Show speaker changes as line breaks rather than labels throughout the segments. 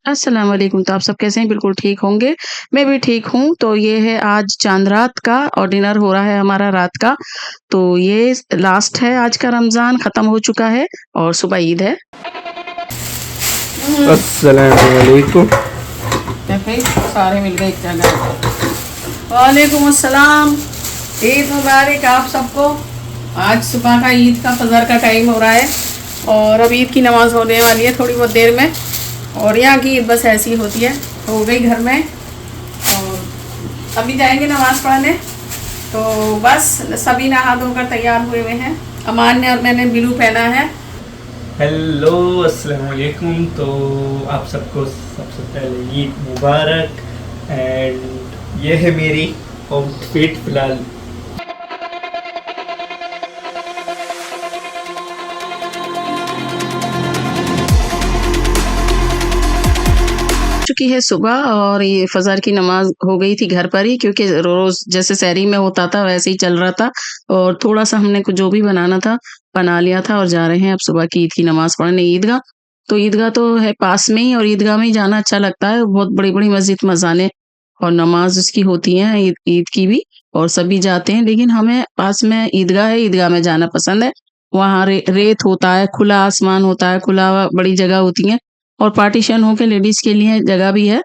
अस्सलाम वालेकुम। तो आप सब कैसे हैं? बिल्कुल ठीक होंगे। मैं भी ठीक हूँ। तो ये है आज चाँद रात का और डिनर हो रहा है हमारा रात का। तो ये लास्ट है आज का रमज़ान ख़त्म हो चुका है और सुबह ईद है।
अस्सलाम वालेकुम।
सारे मिल गए एक जगह। वालेकुम अस्सलाम। ईद मुबारक आप सबको। आज सुबह का ईद का फजर का टाइम हो रहा है और अब ईद की नमाज़ होने वाली है थोड़ी बहुत देर में। और यहाँ की ईद बस ऐसी होती है, हो गई घर में और अभी जाएंगे नमाज़ पढ़ने। तो बस सभी नहा धोकर तैयार हुए हुए हैं। अमान ने और मैंने ब्लू पहना है।
हेलो अस्सलाम वालेकुम। तो आप सबको सबसे पहले ईद मुबारक। एंड ये है मेरी आउटफिट फिलहाल।
चुकी है सुबह और ये फजर की नमाज हो गई थी घर पर ही, क्योंकि रोज जैसे शहरी में होता था वैसे ही चल रहा था। और थोड़ा सा हमने कुछ जो भी बनाना था बना लिया था और जा रहे हैं अब सुबह की ईद की नमाज पढ़ने ईदगाह। तो ईदगाह तो है पास में ही और ईदगाह में ही जाना अच्छा लगता है। बहुत बड़ी बड़ी मस्जिद मसाने और नमाज उसकी होती है ईद ईद की भी, और सभी जाते हैं। लेकिन हमें पास में ईदगाह है, ईदगाह में जाना पसंद है। वहाँ रेत होता है, खुला आसमान होता है, खुला बड़ी जगह होती है और पार्टीशन होके लेडीज के लिए जगह भी है।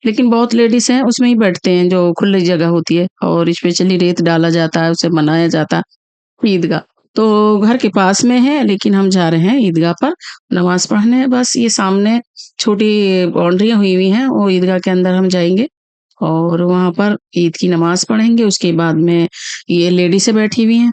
लेकिन बहुत लेडीज हैं उसमें ही बैठते हैं जो खुली जगह होती है और स्पेशली रेत डाला जाता है, उसे बनाया जाता है ईदगाह। तो घर के पास में है लेकिन हम जा रहे हैं ईदगाह पर नमाज पढ़ने। बस ये सामने छोटी बाउंड्रियां हुई हुई हैं, वो ईदगाह के अंदर हम जाएंगे और वहां पर ईद की नमाज पढ़ेंगे। उसके बाद में ये लेडीसें बैठी हुई हैं।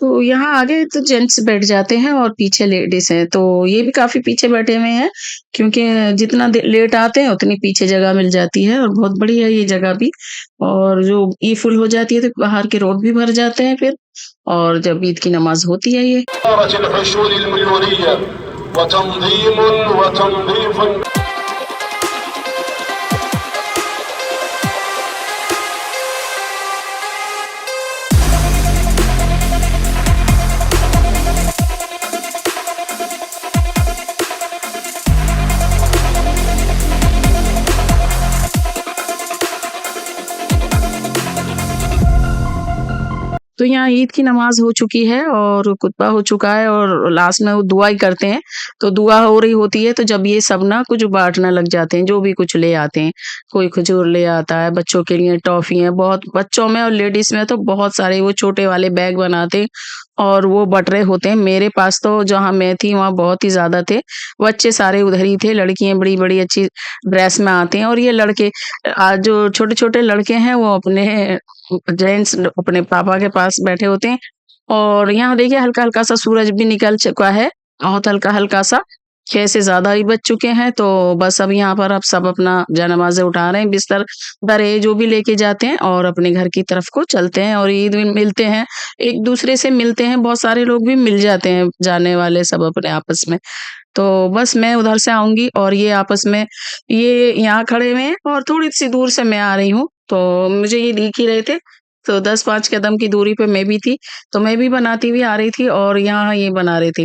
तो यहाँ आगे तो जेंट्स बैठ जाते हैं और पीछे लेडीज हैं। तो ये भी काफी पीछे बैठे हुए हैं, क्योंकि जितना लेट आते हैं उतनी पीछे जगह मिल जाती है और बहुत बड़ी है ये जगह भी। और जो ये फुल हो जाती है तो बाहर के रोड भी भर जाते हैं फिर, और जब ईद की नमाज होती है ये। तो यहाँ ईद की नमाज हो चुकी है और खुतबा हो चुका है और लास्ट में वो दुआ ही करते हैं। तो दुआ हो रही होती है तो जब ये सब ना कुछ बांटने लग जाते हैं, जो भी कुछ ले आते हैं। कोई खजूर ले आता है, बच्चों के लिए टॉफियां, बहुत बच्चों में और लेडीज में तो बहुत सारे वो छोटे वाले बैग बनाते हैं और वो बट रहे होते हैं। मेरे पास तो जहाँ मैं थी वहाँ बहुत ही ज्यादा थे, बच्चे सारे उधर ही थे। लड़कियां बड़ी बड़ी अच्छी ड्रेस में आते हैं और ये लड़के आज जो छोटे छोटे लड़के हैं वो अपने जेंट्स अपने पापा के पास बैठे होते हैं। और यहाँ देखिए हल्का हल्का सा सूरज भी निकल चुका है, बहुत हल्का हल्का सा। 6 से ज्यादा ही बज चुके हैं। तो बस अब यहाँ पर अब सब अपना जनामाज़ें उठा रहे हैं, बिस्तर दरे जो भी लेके जाते हैं और अपने घर की तरफ को चलते हैं और ईद में मिलते हैं, एक दूसरे से मिलते हैं। बहुत सारे लोग भी मिल जाते हैं जाने वाले सब अपने आपस में। तो बस मैं उधर से आऊंगी और ये आपस में ये यहाँ खड़े हुए हैं और थोड़ी सी दूर से मैं आ रही हूँ। तो मुझे ये दिख ही रहे थे, तो 10-5 कदम की दूरी पे मैं भी थी। तो मैं भी बनाती हुई आ रही थी और यहाँ ये बना रहे थे।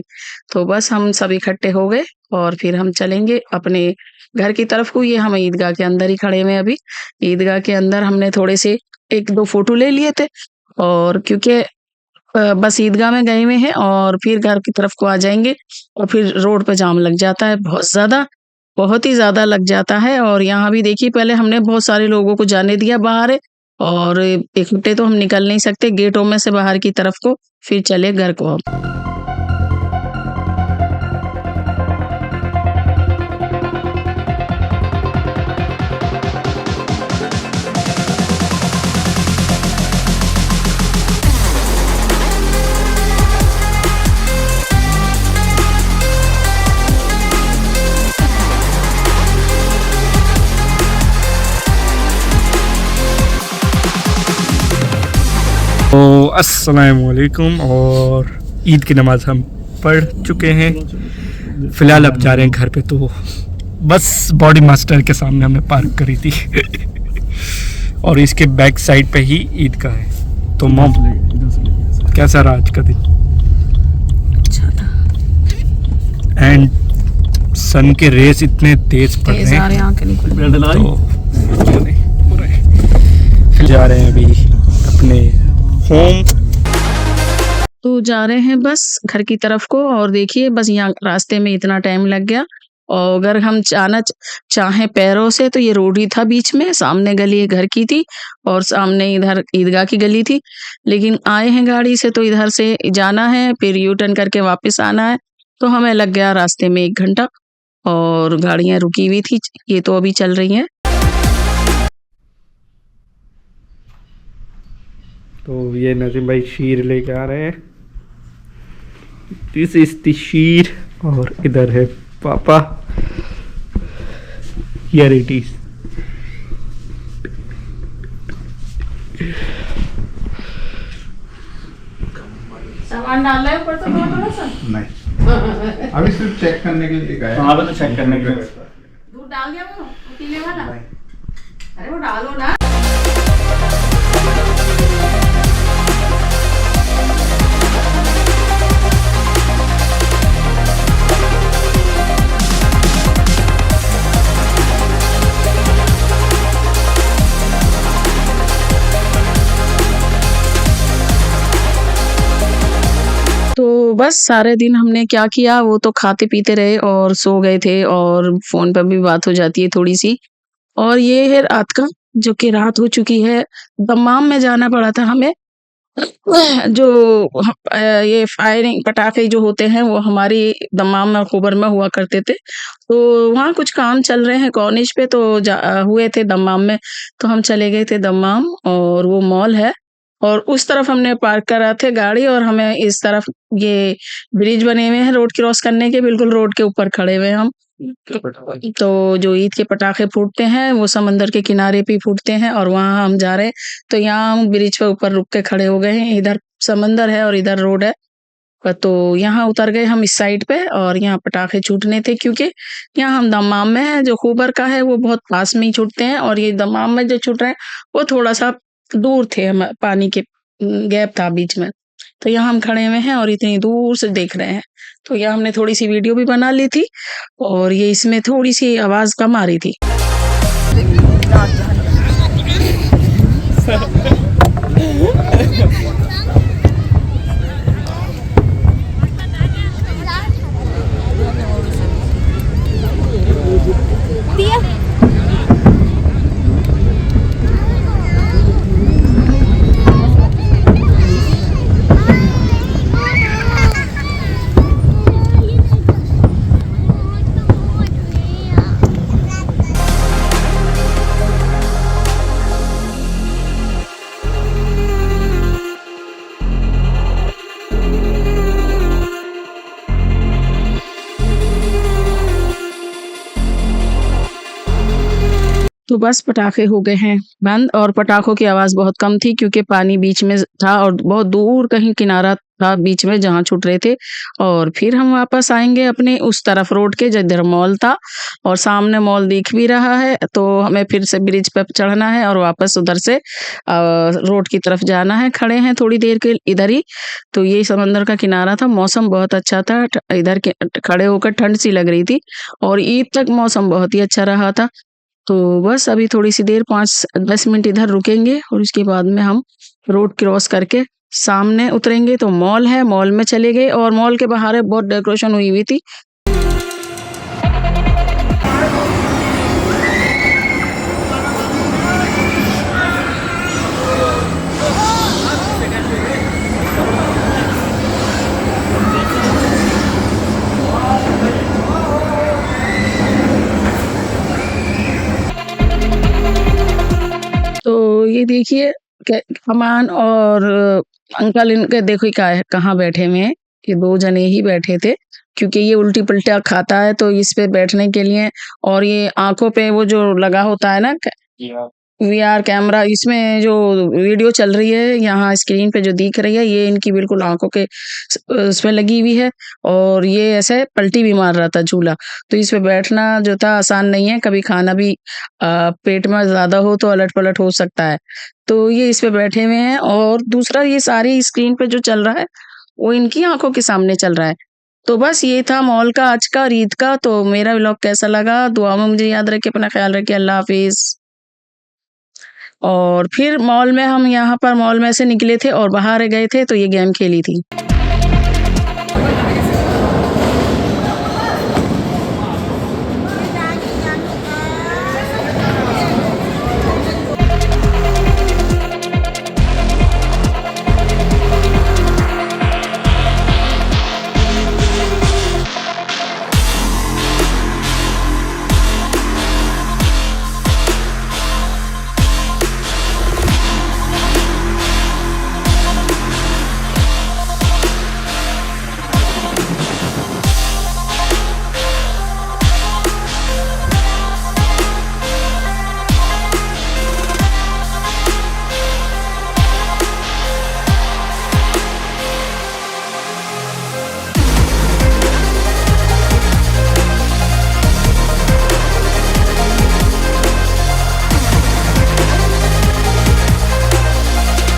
तो बस हम सब इकट्ठे हो गए और फिर हम चलेंगे अपने घर की तरफ को। ये हम ईदगाह के अंदर ही खड़े हुए हैं अभी। ईदगाह के अंदर हमने थोड़े से 1-2 फोटो ले लिए थे और क्योंकि बस ईदगाह में गए हुए हैं और फिर घर की तरफ को आ जाएंगे और फिर रोड पे जाम लग जाता है बहुत ज्यादा, बहुत ही ज्यादा लग जाता है। और यहाँ भी देखिए पहले हमने बहुत सारे लोगों को जाने दिया बाहर है और इकट्ठे तो हम निकल नहीं सकते गेटों में से बाहर की तरफ को, फिर चले घर को हम।
अस्सलाम वालेकुम। और ईद की नमाज़ हम पढ़ चुके हैं, फ़िलहाल अब जा रहे हैं घर पे। तो बस बॉडी मास्टर के सामने हमने पार्क करी थी और इसके बैक साइड पे ही ईद का है। तो मॉम कैसा रहा आज का दिन?
अच्छा था।
एंड सन के रेस इतने तेज पड़ रहे हैं तो फिर जा रहे हैं अभी अपने होम।
तो जा रहे हैं बस घर की तरफ को। और देखिए बस यहाँ रास्ते में इतना टाइम लग गया। और अगर हम जाना चाहें पैरों से तो ये रोड ही था बीच में, सामने गली घर की थी और सामने इधर ईदगाह की गली थी। लेकिन आए हैं गाड़ी से तो इधर से जाना है, फिर यू टर्न करके वापस आना है। तो हमें लग गया रास्ते में 1 घंटा और गाड़ियां रुकी हुई थी, ये तो अभी चल रही हैं।
तो ये नजीम भाई शीर लेके आ रहे हैं। दिस इज द शीर। और इधर है पापा। Here it is.
सामान डालना है ऊपर तो थोड़ा सा।
नहीं, अभी सिर्फ चेक करने के लिए गए।
हाँ तो चेक करने के लिए।
दूध डाल दिया वो पीने वाला? अरे वो डालो ना। तो बस सारे दिन हमने क्या किया, वो तो खाते पीते रहे और सो गए थे और फोन पर भी बात हो जाती है थोड़ी सी। और ये है रात का, जो कि रात हो चुकी है। दम्माम में जाना पड़ा था हमें। जो ये फायरिंग पटाखे जो होते हैं वो हमारी दम्माम में अक्टूबर में हुआ करते थे। तो वहाँ कुछ काम चल रहे हैं कॉर्निश पे, तो हुए थे दम्माम में। तो हम चले गए थे दम्माम, और वो मॉल है और उस तरफ हमने पार्क करा थे गाड़ी, और हमें इस तरफ ये ब्रिज बने हुए हैं रोड क्रॉस करने के, बिल्कुल रोड के ऊपर खड़े हुए हैं हम। तो जो ईद के पटाखे फूटते हैं वो समंदर के किनारे पे फूटते हैं और वहां हम जा रहे हैं। तो यहाँ हम ब्रिज पे ऊपर रुक के खड़े हो गए हैं, इधर समंदर है और इधर रोड है। तो यहाँ उतर गए हम इस साइड पे, और यहाँ पटाखे छूटने थे क्योंकि यहाँ हम दम्माम में है। जो खूबर का है वो बहुत पास में ही छूटते हैं, और ये दम्माम में जो छूट रहे हैं वो थोड़ा सा दूर थे, हम पानी के गैप था बीच में। तो यहाँ हम खड़े हुए हैं और इतनी दूर से देख रहे हैं। तो यहाँ हमने थोड़ी सी वीडियो भी बना ली थी, और ये इसमें थोड़ी सी आवाज कम आ रही थी। तो बस पटाखे हो गए हैं बंद, और पटाखों की आवाज बहुत कम थी क्योंकि पानी बीच में था और बहुत दूर कहीं किनारा था बीच में जहाँ छूट रहे थे। और फिर हम वापस आएंगे अपने उस तरफ रोड के, जिधर मॉल था, और सामने मॉल दिख भी रहा है। तो हमें फिर से ब्रिज पर चढ़ना है और वापस उधर से रोड की तरफ जाना है। खड़े हैं थोड़ी देर के इधर ही। तो ये समंदर का किनारा था, मौसम बहुत अच्छा था, इधर के खड़े होकर ठंड सी लग रही थी, और ईद तक मौसम बहुत ही अच्छा रहा था। तो बस अभी थोड़ी सी देर 5-10 मिनट इधर रुकेंगे और उसके बाद में हम रोड क्रॉस करके सामने उतरेंगे। तो मॉल है, मॉल में चले गए, और मॉल के बाहर बहुत डेकोरेशन हुई हुई थी। तो ये देखिए अमान और अंकल, इनके देखो कहाँ बैठे हुए हैं। ये 2 जने ही बैठे थे क्योंकि ये उल्टी पलटा खाता है, तो इस पे बैठने के लिए, और ये आंखों पे वो जो लगा होता है ना वीआर कैमरा, इसमें जो वीडियो चल रही है यहाँ स्क्रीन पे जो दिख रही है, ये इनकी बिल्कुल आंखों के उसमें लगी हुई है, और ये ऐसे पलटी भी मार रहा था झूला। तो इस पे बैठना जो था आसान नहीं है, कभी खाना भी पेट में ज़्यादा हो तो अलट-पलट हो सकता है। तो ये इस पे बैठे हुए हैं, और दूसरा ये सारी स्क्रीन पे जो चल रहा है, वो इनकी आंखों के सामने चल रहा है। तो बस ये था मॉल का आज का और ईद का। तो मेरा व्लॉग कैसा लगा? दुआ में मुझे याद रखिए, अपना ख्याल रखिए। अल्लाह हाफ़िज़। और फिर मॉल में हम यहाँ पर मॉल में से निकले थे और बाहर गए थे तो ये गेम खेली थी।